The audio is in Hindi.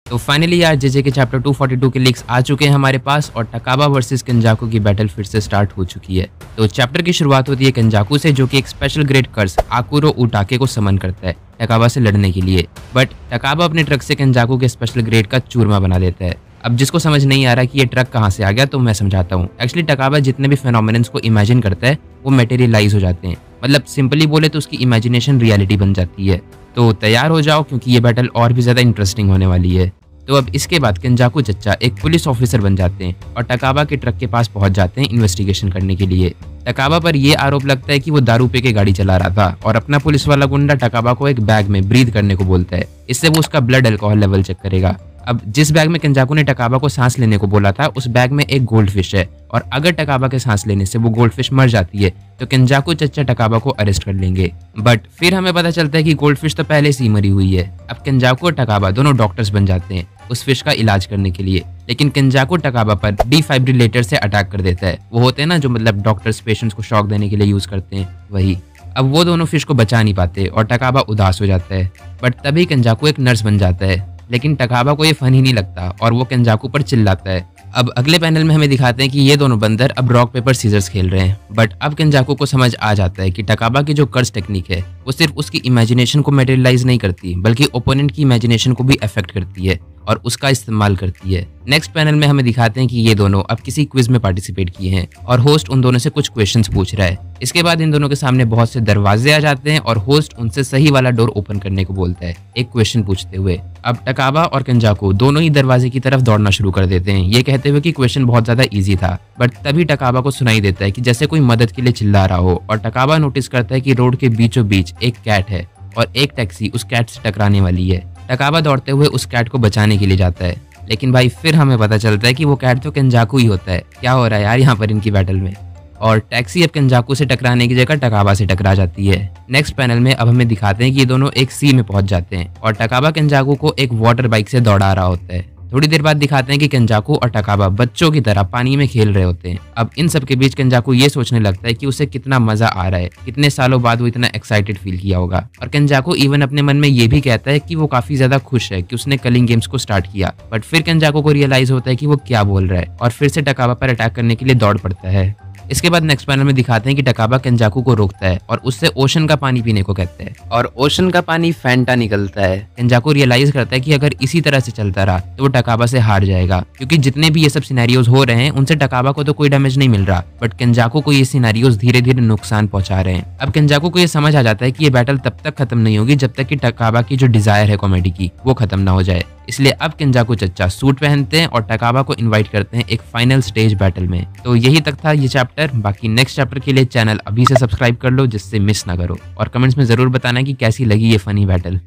तो फाइनली यार जेजे के चैप्टर 242 के लीक्स आ चुके हैं हमारे पास और टकाबा वर्सेस केंजाकू की बैटल फिर से स्टार्ट हो चुकी है। तो चैप्टर की शुरुआत होती है केंजाकू से, जो कि एक स्पेशल ग्रेड कर्स आकुरो उटाके को समन करता है टकाबा से लड़ने के लिए। बट टकाबा अपने ट्रक से केंजाकू के स्पेशल ग्रेड का चूरमा बना देता है। अब जिसको समझ नहीं आ रहा कि ये ट्रक कहाँ से आ गया, तो मैं समझाता हूँ। एक्चुअली टकाबा जितने भी फेनोमेनन्स को इमेजिन करता है वो मटेरियलाइज हो जाते हैं, मतलब सिंपली बोले तो उसकी इमेजिनेशन रियलिटी बन जाती है। तो तैयार हो जाओ क्योंकि ये बैटल और भी ज्यादा इंटरेस्टिंग होने वाली है। तो अब इसके बाद केंजाकू चच्चा एक पुलिस ऑफिसर बन जाते हैं और टकाबा के ट्रक के पास पहुंच जाते हैं इन्वेस्टिगेशन करने के लिए। टकाबा पर यह आरोप लगता है कि वो दारू पी के गाड़ी चला रहा था और अपना पुलिस वाला गुंडा टकाबा को एक बैग में ब्रीथ करने को बोलता है, इससे वो उसका ब्लड अल्कोहल लेवल चेक करेगा। अब जिस बैग में केंजाकू ने टकाबा को सांस लेने को बोला था उस बैग में एक गोल्ड फिश है और अगर टकाबा के सांस लेने से वो गोल्ड फिश मर जाती है तो केंजाकू चच्चा टकाबा को अरेस्ट कर लेंगे। बट फिर हमें पता चलता है कि गोल्ड फिश तो पहले से ही मरी हुई है। अब केंजाकू और टकाबा दोनों डॉक्टर्स बन जाते हैं उस फिश का इलाज करने के लिए, लेकिन केंजाकू टकाबा पर डिफाइब्रिलेटर से अटैक कर देता है। वो होते हैं ना जो मतलब डॉक्टर्स पेशेंट्स को शॉक देने के लिए यूज करते हैं, वही। अब वो दोनों फिश को बचा नहीं पाते और टकाबा उदास हो जाता है। बट तभी केंजाकू एक नर्स बन जाता है, लेकिन टकाबा को ये फन ही नहीं लगता और वो केंजाकू पर चिल्लाता है। अब अगले पैनल में हमें दिखाते हैं कि ये दोनों बंदर अब रॉक पेपर सीजर्स खेल रहे हैं। बट अब केंजाकू को समझ आ जाता है कि टकाबा की जो कर्स टेक्निक है वो सिर्फ उसकी इमेजिनेशन को मटेरियलाइज नहीं करती बल्कि ओपोनेंट की इमेजिनेशन को भी अफेक्ट करती है और उसका इस्तेमाल करती है। नेक्स्ट पैनल में हमें दिखाते हैं कि ये दोनों अब किसी क्विज में पार्टिसिपेट किए हैं और होस्ट उन दोनों से कुछ क्वेश्चंस पूछ रहा है। इसके बाद इन दोनों के सामने बहुत से दरवाजे आ जाते हैं और होस्ट उनसे सही वाला डोर ओपन करने को बोलता है एक क्वेश्चन पूछते हुए। अब टकाबा और केंजाकू दोनों ही दरवाजे की तरफ दौड़ना शुरू कर देते हैं, ये कहते हुए कि क्वेश्चन बहुत ज्यादा इजी था। बट तभी टकाबा को सुनाई देता है कि जैसे कोई मदद के लिए चिल्ला रहा हो और टकाबा नोटिस करता है कि रोड के बीचों बीच एक कैट है और एक टैक्सी उस कैट से टकराने वाली है। टकाबा दौड़ते हुए उस कैट को बचाने के लिए जाता है, लेकिन भाई फिर हमें पता चलता है कि वो कैट तो केंजाकू ही होता है। क्या हो रहा है यार यहाँ पर इनकी बैटल में। और टैक्सी अब केंजाकू से टकराने की जगह टकाबा से टकरा जाती है। नेक्स्ट पैनल में अब हमें दिखाते हैं कि ये दोनों एक सी में पहुंच जाते हैं और टकाबा केंजाकू को एक वाटर बाइक से दौड़ा रहा होता है। थोड़ी देर बाद दिखाते हैं कि केंजाकू और टकाबा बच्चों की तरह पानी में खेल रहे होते हैं। अब इन सब के बीच केंजाकू ये सोचने लगता है कि उसे कितना मजा आ रहा है, कितने सालों बाद वो इतना एक्साइटेड फील किया होगा। और केंजाकू इवन अपने मन में ये भी कहता है कि वो काफी ज्यादा खुश है कि उसने कलिंग गेम्स को स्टार्ट किया। बट फिर केंजाकू को रियलाइज होता है कि वो क्या बोल रहा है और फिर से टकाबा पर अटैक करने के लिए दौड़ पड़ता है। इसके बाद नेक्स्ट पैनल में दिखाते हैं कि टकाबा केंजाकू को रोकता है और उससे ओशन का पानी पीने को कहता है और ओशन का पानी फैंटा निकलता है। केंजाकू रियलाइज करता है कि अगर इसी तरह से चलता रहा तो वो टकाबा से हार जाएगा, क्योंकि जितने भी ये सब सिनेरियोज हो रहे हैं उनसे टकाबा को तो कोई डैमेज नहीं मिल रहा, बट केंजाकू को ये सिनेरियोज धीरे धीरे नुकसान पहुंचा रहे हैं। अब केंजाकू को ये समझ आ जाता है कि ये बैटल तब तक खत्म नहीं होगी जब तक कि टकाबा की जो डिजायर है कॉमेडी की वो खत्म ना हो जाए। इसलिए अब केंजाकू चच्चा सूट पहनते हैं और टकाबा को इनवाइट करते हैं एक फाइनल स्टेज बैटल में। तो यही तक था ये चैप्टर। बाकी नेक्स्ट चैप्टर के लिए चैनल अभी से सब्सक्राइब कर लो जिससे मिस ना करो और कमेंट्स में जरूर बताना कि कैसी लगी ये फनी बैटल।